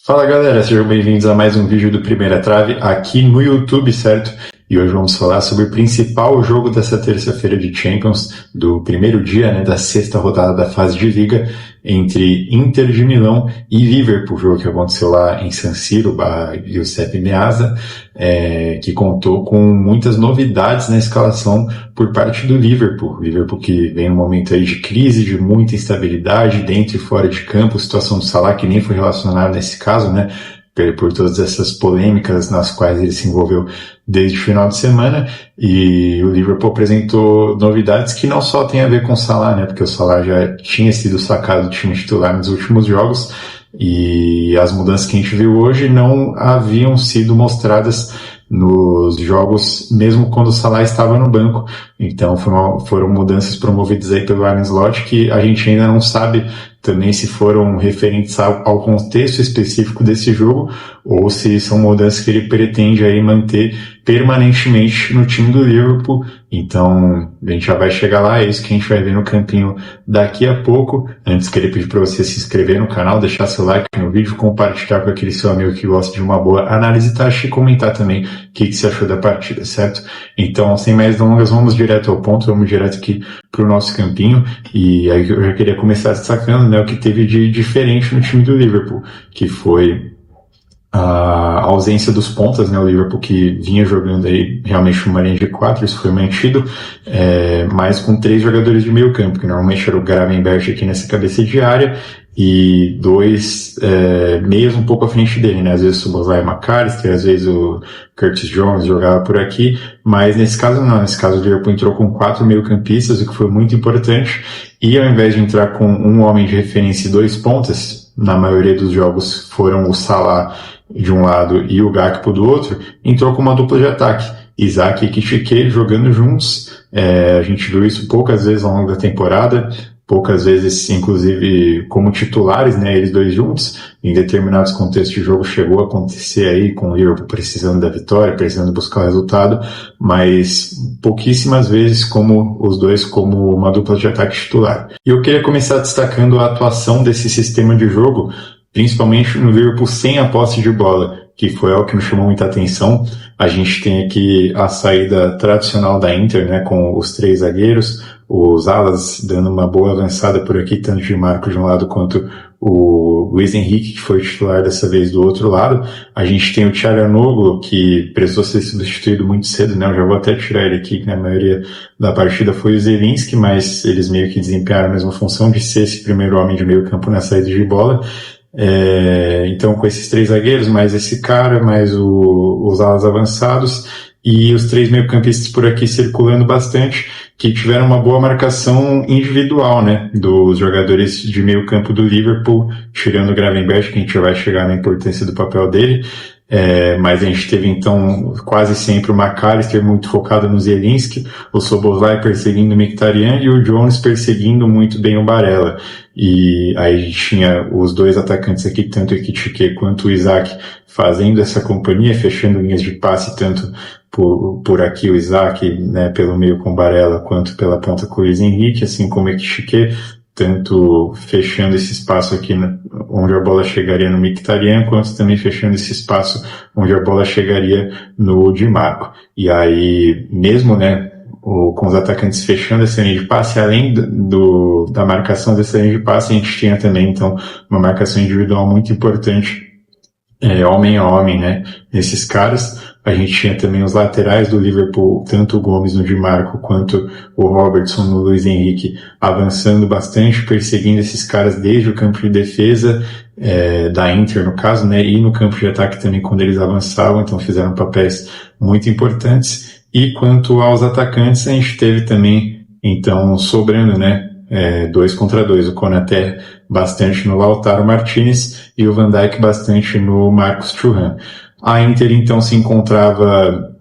Fala galera, sejam bem-vindos a mais um vídeo do Primeira Trave aqui no YouTube, certo? E hoje vamos falar sobre o principal jogo dessa terça-feira de Champions, do primeiro dia, né, da sexta rodada da fase de Liga, entre Inter de Milão e Liverpool, jogo que aconteceu lá em San Siro, Giuseppe Meazza, que contou com muitas novidades na escalação por parte do Liverpool. Liverpool que vem um momento aí de crise, de muita instabilidade dentro e fora de campo, situação do Salah que nem foi relacionada nesse caso, né? Por todas essas polêmicas nas quais ele se envolveu desde o final de semana, e o Liverpool apresentou novidades que não só tem a ver com o Salah, né, porque o Salah já tinha sido sacado do time titular nos últimos jogos, e as mudanças que a gente viu hoje não haviam sido mostradas nos jogos, mesmo quando o Salah estava no banco. Então foram mudanças promovidas aí pelo Arne Slot, que a gente ainda não sabe também se foram referentes ao contexto específico desse jogo, ou se são mudanças que ele pretende aí manter permanentemente no time do Liverpool. Então, a gente já vai chegar lá, é isso que a gente vai ver no campinho daqui a pouco. Antes, queria pedir para você se inscrever no canal, deixar seu like no vídeo, compartilhar com aquele seu amigo que gosta de uma boa análise tática e comentar também o que você achou da partida, certo? Então, sem mais delongas, vamos direto ao ponto, vamos direto aqui para o nosso campinho. E aí eu já queria começar destacando, né, o que teve de diferente no time do Liverpool, que foi a ausência dos pontas, né? O Liverpool que vinha jogando aí realmente uma linha de 4, isso foi mantido, mas com 3 jogadores de meio campo, que normalmente era o Gravenberch aqui nessa cabeça de área, e 2 meias um pouco à frente dele, né? Às vezes o Szoboszlai e McAllister, às vezes o Curtis Jones jogava por aqui, mas nesse caso não, nesse caso o Liverpool entrou com 4 meio-campistas, o que foi muito importante, e ao invés de entrar com um homem de referência e 2 pontas, na maioria dos jogos foram o Salah de um lado e o Gakpo do outro, entrou com uma dupla de ataque, Isak e Ekitike jogando juntos. A gente viu isso poucas vezes ao longo da temporada, poucas vezes inclusive como titulares, né, eles dois juntos. Em determinados contextos de jogo chegou a acontecer aí com o Liverpool precisando da vitória, precisando buscar o resultado, mas pouquíssimas vezes como os dois como uma dupla de ataque titular. E eu queria começar destacando a atuação desse sistema de jogo, principalmente no Liverpool sem a posse de bola, que foi algo que me chamou muita atenção. A gente tem aqui a saída tradicional da Inter, né, com os 3 zagueiros, os alas dando uma boa avançada por aqui, tanto de Marco de um lado quanto o Luiz Henrique, que foi titular dessa vez do outro lado. A gente tem o Çalhanoğlu, que precisou ser substituído muito cedo, né? Eu já vou até tirar ele aqui, que na maioria da partida foi o Zielinski, mas eles meio que desempenharam a mesma função de ser esse primeiro homem de meio campo na saída de bola. Então, com esses 3 zagueiros, mais esse cara, mais os alas avançados e os 3 meio-campistas por aqui circulando bastante, que tiveram uma boa marcação individual, né, dos jogadores de meio-campo do Liverpool, tirando o Gravenberch, que a gente já vai chegar na importância do papel dele. Mas a gente teve então quase sempre o McAllister muito focado no Zielinski, o Szoboszlai perseguindo o Mkhitaryan e o Jones perseguindo muito bem o Barella. E aí a gente tinha os 2 atacantes aqui, tanto o Ekitike quanto o Isak, fazendo essa companhia, fechando linhas de passe, tanto por aqui o Isak, né, pelo meio com o Barella, quanto pela ponta com o Luiz Henrique, assim como o Ekitike, tanto fechando esse espaço aqui onde a bola chegaria no Mkhitaryan, quanto também fechando esse espaço onde a bola chegaria no Di Marco. E aí, mesmo, né, com os atacantes fechando essa linha de passe, além da marcação dessa linha de passe, a gente tinha também, então, uma marcação individual muito importante, homem a homem, né, nesses caras. A gente tinha também os laterais do Liverpool, tanto o Gomes no Di Marco quanto o Robertson no Luiz Henrique, avançando bastante, perseguindo esses caras desde o campo de defesa, da Inter no caso, né, e no campo de ataque também quando eles avançavam, então fizeram papéis muito importantes. E quanto aos atacantes, a gente teve também, então, sobrando, né, 2 contra 2, o Konaté bastante no Lautaro Martinez e o Van Dijk bastante no Marcus Thuram. A Inter, então, se encontrava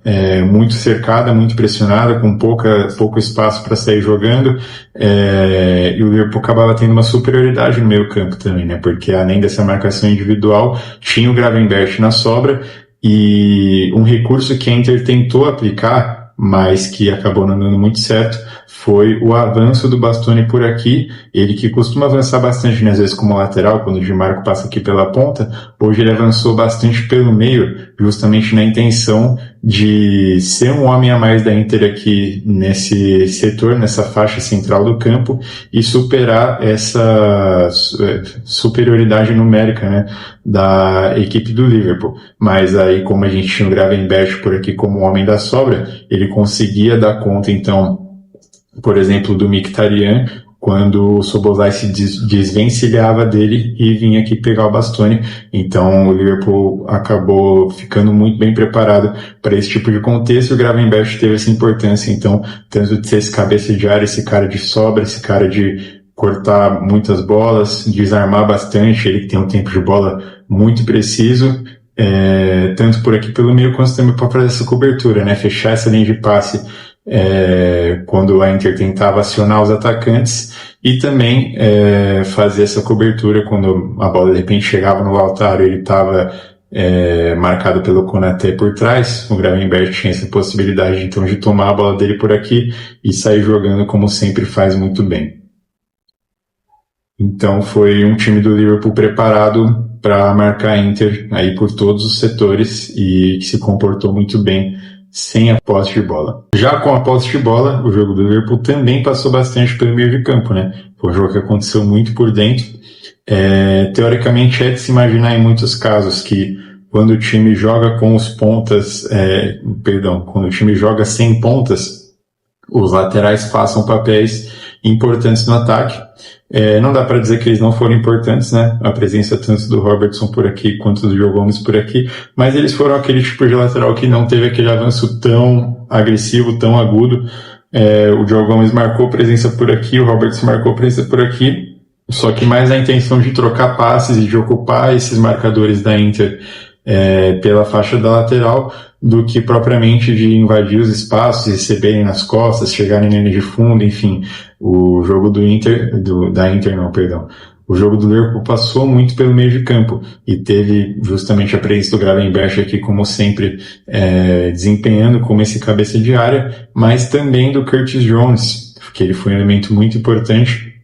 muito cercada, muito pressionada, com pouco espaço para sair jogando, e o Liverpool acabava tendo uma superioridade no meio campo também, né? Porque além dessa marcação individual, tinha o Gravenberch na sobra, e um recurso que a Inter tentou aplicar mas que acabou não dando muito certo, foi o avanço do Bastoni por aqui. Ele que costuma avançar bastante, né, às vezes como lateral, quando o Di Marco passa aqui pela ponta, hoje ele avançou bastante pelo meio, justamente na intenção de ser um homem a mais da Inter aqui nesse setor, nessa faixa central do campo, e superar essa superioridade numérica, né, da equipe do Liverpool. Mas aí, como a gente tinha o Gravenberch por aqui como homem da sobra, ele conseguia dar conta, então, por exemplo, do Mkhitaryan, quando o Szoboszlai se desvencilhava dele e vinha aqui pegar o Bastoni. Então o Liverpool acabou ficando muito bem preparado para esse tipo de contexto. O Gravenberch teve essa importância, então, tanto de ser esse cabeça de área, esse cara de sobra, esse cara de cortar muitas bolas, desarmar bastante, ele que tem um tempo de bola muito preciso, tanto por aqui pelo meio, quanto também para fazer essa cobertura, né? Fechar essa linha de passe quando a Inter tentava acionar os atacantes, e também fazer essa cobertura quando a bola de repente chegava no Lautaro e ele estava marcado pelo Konaté por trás. O Gravenberch tinha essa possibilidade então de tomar a bola dele por aqui e sair jogando como sempre faz muito bem. Então foi um time do Liverpool preparado para marcar a Inter aí por todos os setores e que se comportou muito bem sem a posse de bola. Já com a posse de bola, o jogo do Liverpool também passou bastante pelo meio de campo, né? Foi um jogo que aconteceu muito por dentro. Teoricamente é de se imaginar em muitos casos que quando o time joga com os pontas, quando o time joga sem pontas, os laterais passam papéis importantes no ataque. Não dá para dizer que eles não foram importantes, né? A presença tanto do Robertson por aqui quanto do João Gomes por aqui, mas eles foram aquele tipo de lateral que não teve aquele avanço tão agressivo, tão agudo. O João Gomes marcou presença por aqui, o Robertson marcou presença por aqui, só que mais a intenção de trocar passes e de ocupar esses marcadores da Inter pela faixa da lateral, do que propriamente de invadir os espaços, receberem nas costas, chegarem na linha de fundo, enfim. O jogo o jogo do Liverpool passou muito pelo meio de campo e teve justamente a presença do Gravenberch aqui, como sempre, desempenhando como esse cabeça de área, mas também do Curtis Jones, que ele foi um elemento muito importante.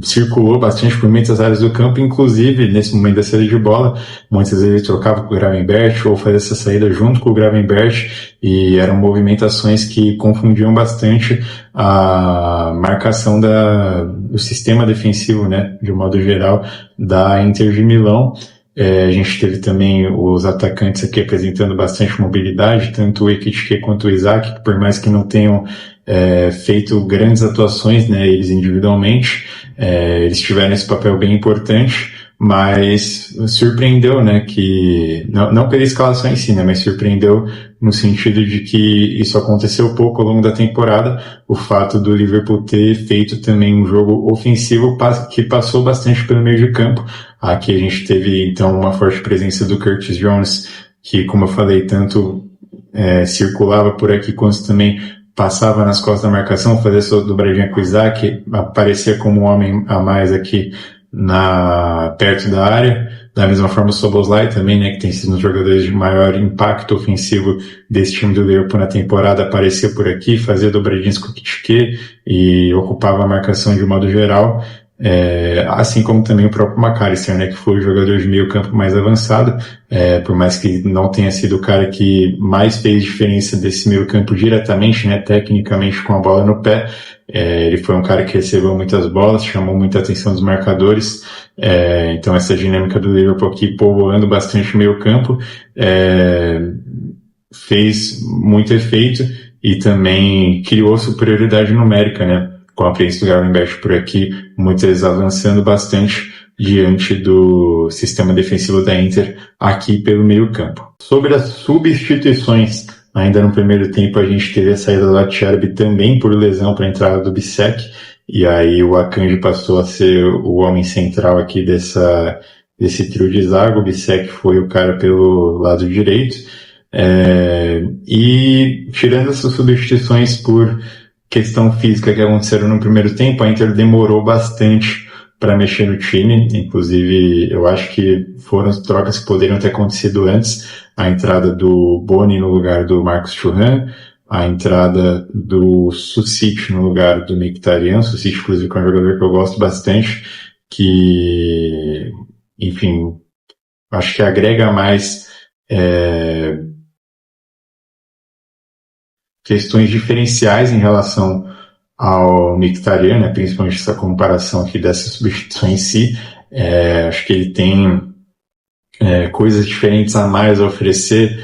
Circulou bastante por muitas áreas do campo, inclusive nesse momento da saída de bola, muitas vezes ele trocava com o Gravenberch ou fazia essa saída junto com o Gravenberch, e eram movimentações que confundiam bastante a marcação do sistema defensivo, né, de um modo geral, da Inter de Milão. A gente teve também os atacantes aqui apresentando bastante mobilidade, tanto o Ekitike quanto o Isaac, que por mais que não tenham feito grandes atuações, né, eles individualmente, eles tiveram esse papel bem importante, mas surpreendeu, né, que, não pela escalação em si, né, mas surpreendeu no sentido de que isso aconteceu pouco ao longo da temporada, o fato do Liverpool ter feito também um jogo ofensivo que passou bastante pelo meio de campo. Aqui a gente teve, então, uma forte presença do Curtis Jones, que, como eu falei, tanto circulava por aqui, quanto também passava nas costas da marcação, fazia sua dobradinha com o Isaac, aparecia como um homem a mais aqui perto da área. Da mesma forma o Szoboszlai também, né, que tem sido um dos jogadores de maior impacto ofensivo desse time do Liverpool na temporada, aparecia por aqui, fazia dobradinhas com o Ekitike e ocupava a marcação de modo geral. Assim como também o próprio McAllister, né, que foi o jogador de meio campo mais avançado, por mais que não tenha sido o cara que mais fez diferença desse meio campo diretamente, né, tecnicamente com a bola no pé. Ele foi um cara que recebeu muitas bolas, chamou muita atenção dos marcadores, então essa dinâmica do Liverpool aqui povoando bastante o meio campo fez muito efeito e também criou superioridade numérica, né, com a presença do Gravenberch por aqui, muitas vezes avançando bastante diante do sistema defensivo da Inter aqui pelo meio campo. Sobre as substituições, ainda no primeiro tempo a gente teve a saída do Acerbi também por lesão para a entrada do Bisek, e aí o Akanji passou a ser o homem central aqui desse trio de zaga. O Bisek foi o cara pelo lado direito, e tirando essas substituições por questão física que aconteceram no primeiro tempo, a Inter demorou bastante para mexer no time. Inclusive, eu acho que foram trocas que poderiam ter acontecido antes. A entrada do Boni no lugar do Marcos Thuram, a entrada do Susic no lugar do Mkhitaryan. Susic, inclusive, é um jogador que eu gosto bastante, que, enfim, acho que agrega mais questões diferenciais em relação ao Mkhitaryan, né, principalmente essa comparação aqui dessa substituição em si. Acho que ele tem coisas diferentes a mais a oferecer,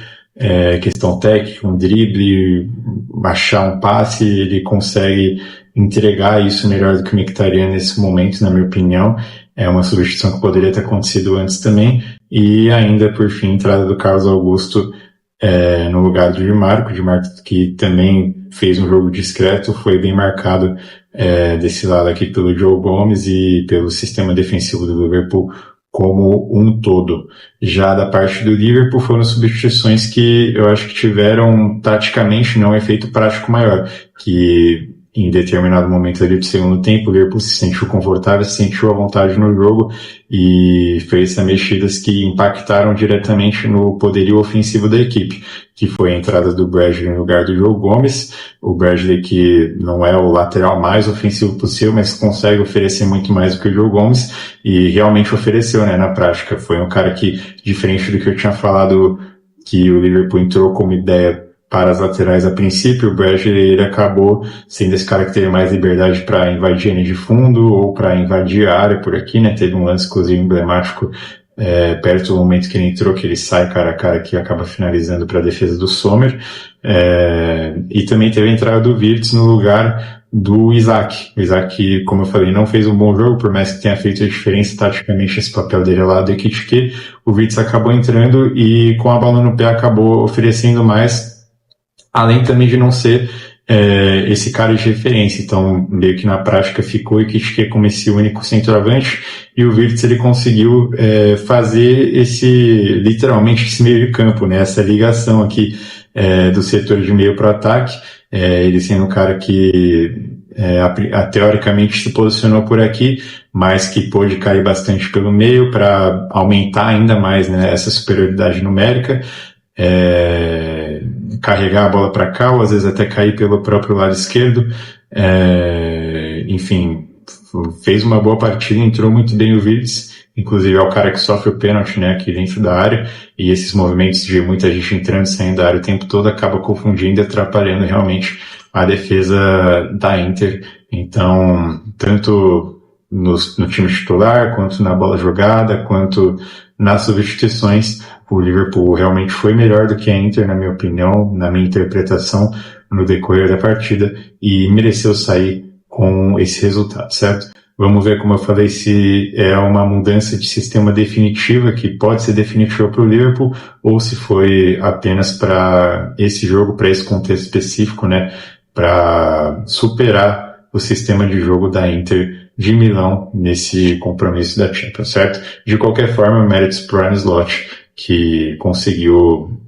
questão técnica, um drible, achar um passe, ele consegue entregar isso melhor do que o Mkhitaryan nesse momento, na minha opinião. É uma substituição que poderia ter acontecido antes também. E ainda, por fim, a entrada do Carlos Augusto no lugar do Di Marco, que também fez um jogo discreto, foi bem marcado desse lado aqui pelo Joe Gomes e pelo sistema defensivo do Liverpool como um todo. Já da parte do Liverpool foram substituições que eu acho que tiveram taticamente não um efeito prático maior, que em determinado momento ali do segundo tempo, o Liverpool se sentiu confortável, se sentiu à vontade no jogo e fez essas mexidas que impactaram diretamente no poderio ofensivo da equipe, que foi a entrada do Bradley no lugar do Joe Gomes. O Bradley, que não é o lateral mais ofensivo possível, mas consegue oferecer muito mais do que o Joe Gomes, e realmente ofereceu, né, na prática. Foi um cara que, diferente do que eu tinha falado, que o Liverpool entrou como ideia para as laterais a princípio, o Bradley ele acabou sendo esse cara que teve mais liberdade para invadir a linha de fundo ou para invadir a área por aqui, né? Teve um lance, inclusive, emblemático perto do momento que ele entrou, que ele sai cara a cara, que acaba finalizando para a defesa do Sommer. E também teve a entrada do Wirtz no lugar do Isaac. O Isaac, como eu falei, não fez um bom jogo, por mais que tenha feito a diferença taticamente esse papel dele lá do Ekitike. O Wirtz acabou entrando e com a bola no pé acabou oferecendo mais, além também de não ser esse cara de referência. Então, meio que na prática ficou o Ekitike como esse único centroavante, e o Wirtz ele conseguiu fazer literalmente esse meio de campo, né? Essa ligação aqui do setor de meio para o ataque, ele sendo um cara que teoricamente se posicionou por aqui, mas que pôde cair bastante pelo meio para aumentar ainda mais, né, essa superioridade numérica, carregar a bola para cá, ou às vezes até cair pelo próprio lado esquerdo. Enfim, fez uma boa partida, entrou muito bem o Wirtz, inclusive é o cara que sofre o pênalti, né, aqui dentro da área, e esses movimentos de muita gente entrando e saindo da área o tempo todo acaba confundindo e atrapalhando realmente a defesa da Inter. Então, tanto no time titular, quanto na bola jogada, quanto nas substituições, o Liverpool realmente foi melhor do que a Inter, na minha opinião, na minha interpretação, no decorrer da partida, e mereceu sair com esse resultado, certo? Vamos ver, como eu falei, se é uma mudança de sistema definitiva, que pode ser definitiva para o Liverpool, ou se foi apenas para esse jogo, para esse contexto específico, né, para superar o sistema de jogo da Inter de Milão nesse compromisso da Champions, certo? De qualquer forma, méritos para o Arne Slot, que conseguiu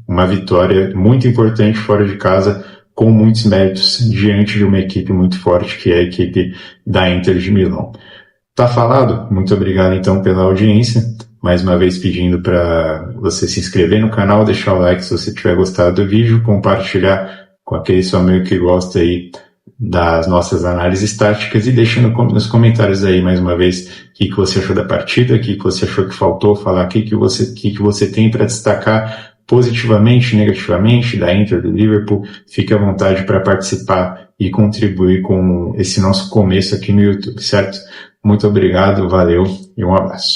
uma vitória muito importante fora de casa, com muitos méritos, diante de uma equipe muito forte, que é a equipe da Inter de Milão. Tá falado? Muito obrigado então pela audiência. Mais uma vez pedindo para você se inscrever no canal, deixar o like se você tiver gostado do vídeo, compartilhar com aquele seu amigo que gosta aí das nossas análises táticas, e deixa nos comentários aí mais uma vez o que você achou da partida, o que você achou que faltou falar, o que você tem para destacar positivamente, negativamente da Inter, do Liverpool. Fique à vontade para participar e contribuir com esse nosso começo aqui no YouTube, certo? Muito obrigado, valeu e um abraço.